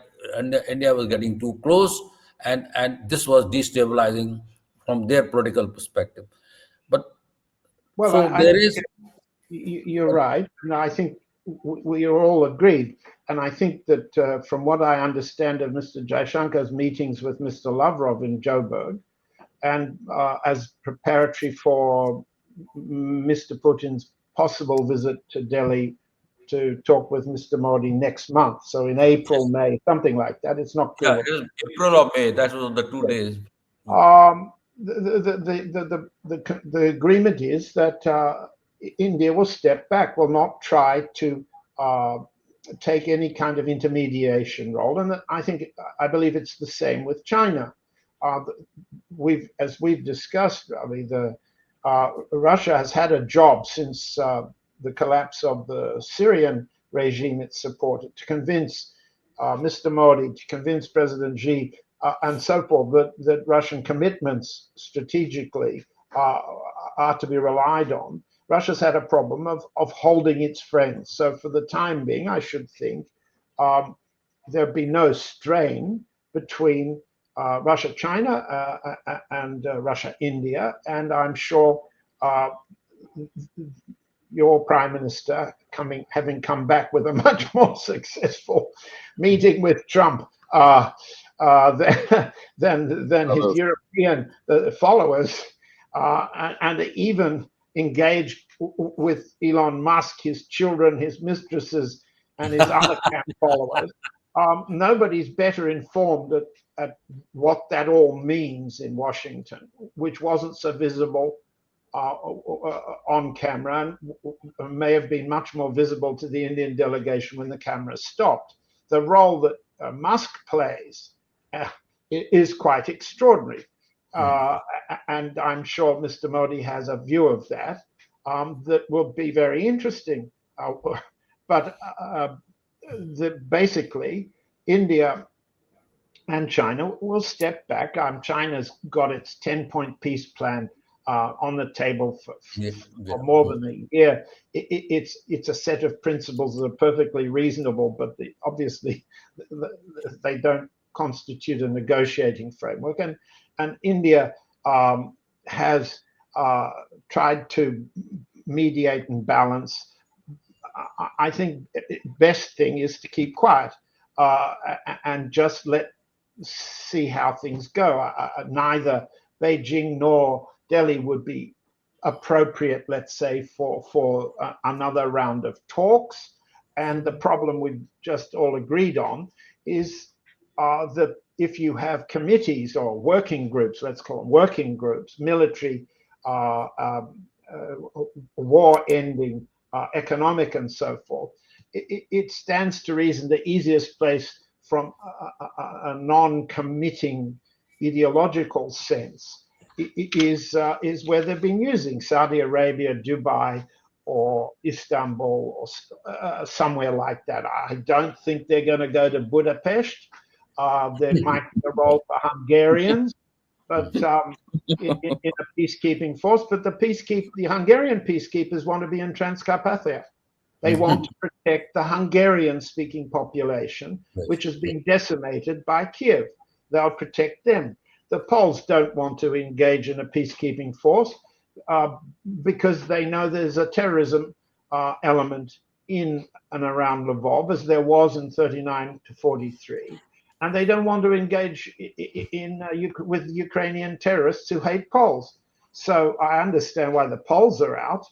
India was getting too close, and this was destabilizing from their political perspective. But Well, so I there think is. you're right, and I think we are all agreed. And I think that from what I understand of Mr. Jaishankar's meetings with Mr. Lavrov in Joburg, and as preparatory for Mr. Putin's possible visit to Delhi to talk with Mr. Modi next month. So in April, Yes, May, something like that. It's not yeah, clear. it was April or May. That was the 2 days. The agreement is that India will step back, will not try to take any kind of intermediation role, and I believe it's the same with China. Uh, as we've discussed, I mean, Russia has had a job since the collapse of the Syrian regime it supported to convince Mr. Modi, to convince President Xi, and so forth, that Russian commitments strategically uh, are to be relied on. Russia's had a problem of holding its friends. So for the time being, I should think there'd be no strain between Russia-China and Russia-India, and I'm sure your Prime Minister having come back with a much more successful meeting with Trump than his European followers, and even engaged with Elon Musk, his children, his mistresses, and his other camp followers. Nobody's better informed at what that all means in Washington, which wasn't so visible on camera, and may have been much more visible to the Indian delegation when the camera stopped. The role that Musk plays is quite extraordinary. And I'm sure Mr. Modi has a view of that that will be very interesting. But basically, India and China will step back. China's got its 10-point peace plan on the table for more than a year. It's a set of principles that are perfectly reasonable, but obviously they don't constitute a negotiating framework. And India has tried to mediate and balance. I think the best thing is to keep quiet and just see how things go. Neither Beijing nor Delhi would be appropriate, let's say, for another round of talks. And the problem we just all agreed on is that if you have committees or working groups, let's call them working groups, military, war ending, economic, and so forth, it stands to reason the easiest place from a non-committing ideological sense is where they've been using Saudi Arabia, Dubai, or Istanbul, or somewhere like that. I don't think they're going to go to Budapest. There might be a role for Hungarians, but in a peacekeeping force. But the Hungarian peacekeepers want to be in Transcarpathia. They want to protect the Hungarian-speaking population, which has been decimated by Kiev. They'll protect them. The Poles don't want to engage in a peacekeeping force because they know there's a terrorism element in and around Lvov, as there was in 39 to 43. And they don't want to engage with Ukrainian terrorists who hate Poles. So I understand why the Poles are out.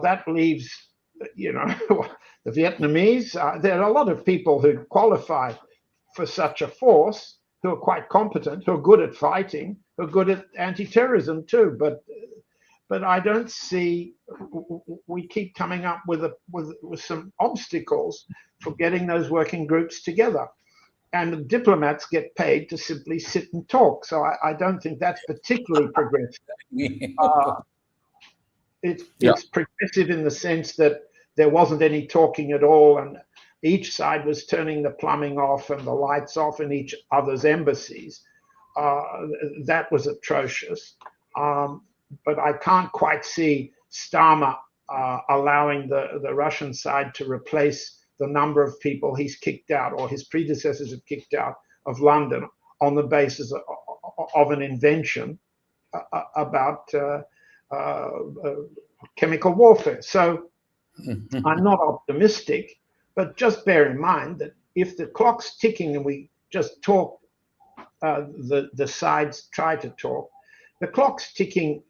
That leaves, the Vietnamese. There are a lot of people who qualify for such a force, who are quite competent, who are good at fighting, who are good at anti-terrorism too. But I don't see. We keep coming up with some obstacles for getting those working groups together. And the diplomats get paid to simply sit and talk. So I don't think that's particularly progressive. It's progressive in the sense that there wasn't any talking at all, and each side was turning the plumbing off and the lights off in each other's embassies. That was atrocious. But I can't quite see Starmer allowing the Russian side to replace the number of people he's kicked out, or his predecessors have kicked out of London, on the basis of an invention about chemical warfare. So I'm not optimistic, but just bear in mind that if the clock's ticking and we just talk, the sides try to talk, the clock's ticking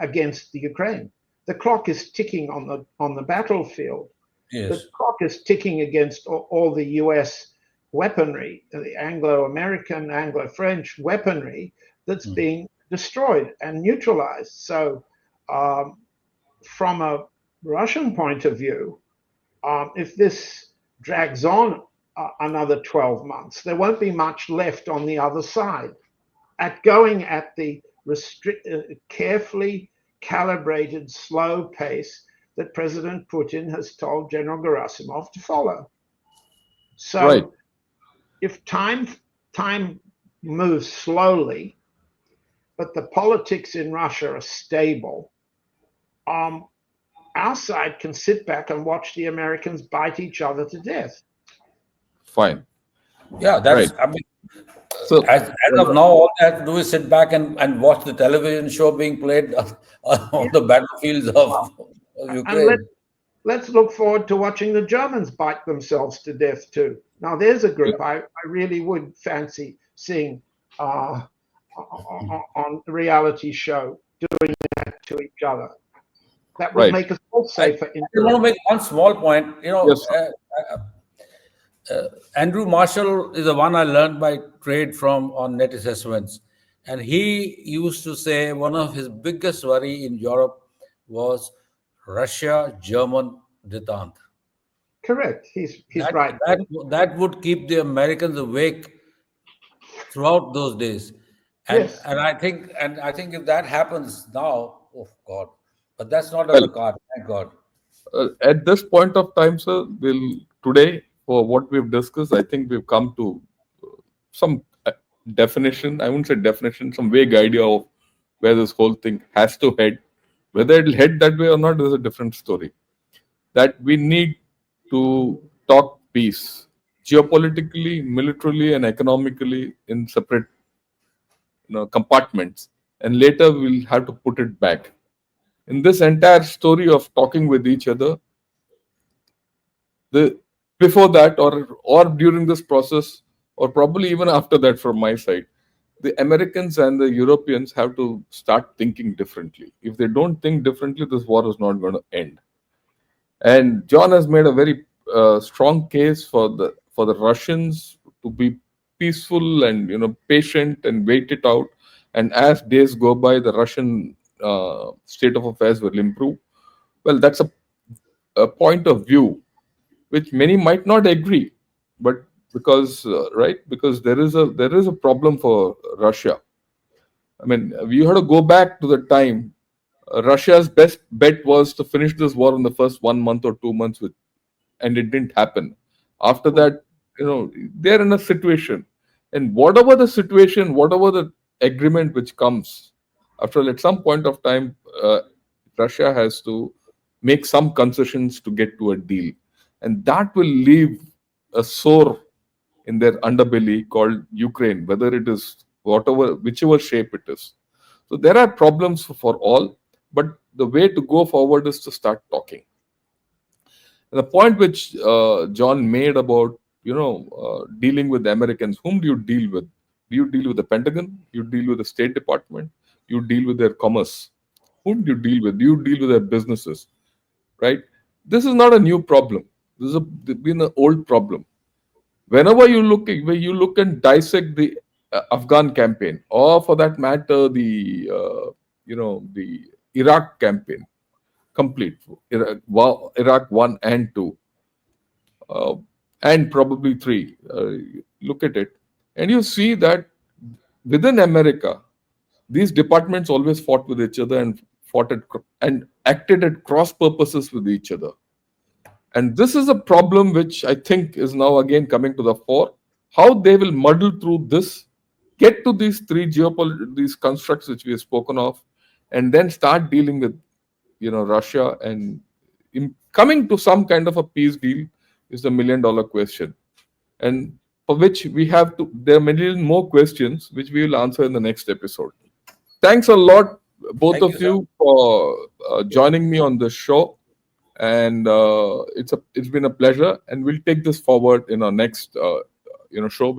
against the Ukraine. The clock is ticking on the battlefield. Yes. The clock is ticking against all the US weaponry, the Anglo-American, Anglo-French weaponry that's being destroyed and neutralized. So from a Russian point of view, if this drags on another 12 months, there won't be much left on the other side. Going at the carefully calibrated, slow pace that President Putin has told General Gerasimov to follow. So if time moves slowly, but the politics in Russia are stable, our side can sit back and watch the Americans bite each other to death. Fine. Yeah, that's. I mean, So, As of now, all they have to do is sit back and watch the television show being played on Yeah. the battlefields of And Ukraine. let's look forward to watching the Germans bite themselves to death too. Now, there's a group I really would fancy seeing on a reality show doing that to each other. That would right. make us all I, safer in I want to Europe. make one small point. Yes, sir. Andrew Marshall is the one I learned by trade from on net assessments. And he used to say one of his biggest worry in Europe was Russia-German detente. Correct. He's That, right. that, that would keep the Americans awake throughout those days. And Yes. and I think if that happens now, oh God, but that's not on Well, the card, thank God. at this point of time, sir, today, for what we've discussed, I think we've come to some definition. I wouldn't say definition, some vague idea of where this whole thing has to head. Whether it'll head that way or not is a different story. That we need to talk peace, geopolitically, militarily, and economically in separate compartments, and later we'll have to put it back. In this entire story of talking with each other, the before that or during this process, or probably even after that, from my side, the Americans and the Europeans have to start thinking differently. If they don't think differently, this war is not going to end. And John has made a very strong case for the Russians to be peaceful and patient and wait it out. And as days go by, the Russian state of affairs will improve. Well, that's a point of view which many might not agree, but because there is a problem for Russia. I mean, you have to go back to the time. Russia's best bet was to finish this war in the first 1 month or 2 months, and it didn't happen. After that, they're in a situation, and whatever the situation, whatever the agreement which comes, after all, at some point of time, Russia has to make some concessions to get to a deal, and that will leave a sore in their underbelly called Ukraine, whether it is whichever shape it is. So there are problems for all, but the way to go forward is to start talking. The point which John made about dealing with the Americans, whom do you deal with? Do you deal with the Pentagon? You deal with the State Department? You deal with their commerce? Whom do you deal with? Do you deal with their businesses? Right? This is not a new problem. This has been an old problem. Whenever you look and dissect the Afghan campaign, or for that matter, the Iraq campaign, complete Iraq 1 and 2, uh, and probably 3. Look at it, and you see that within America, these departments always fought with each other and and acted at cross purposes with each other. And this is a problem which I think is now again coming to the fore. How they will muddle through this, get to these these constructs which we have spoken of, and then start dealing with Russia, and coming to some kind of a peace deal is the $1 million question. And for which there are many more questions which we will answer in the next episode. Thanks a lot, both Thank you, of sir. you, for joining me on this show. And it's been a pleasure, and we'll take this forward in our next show,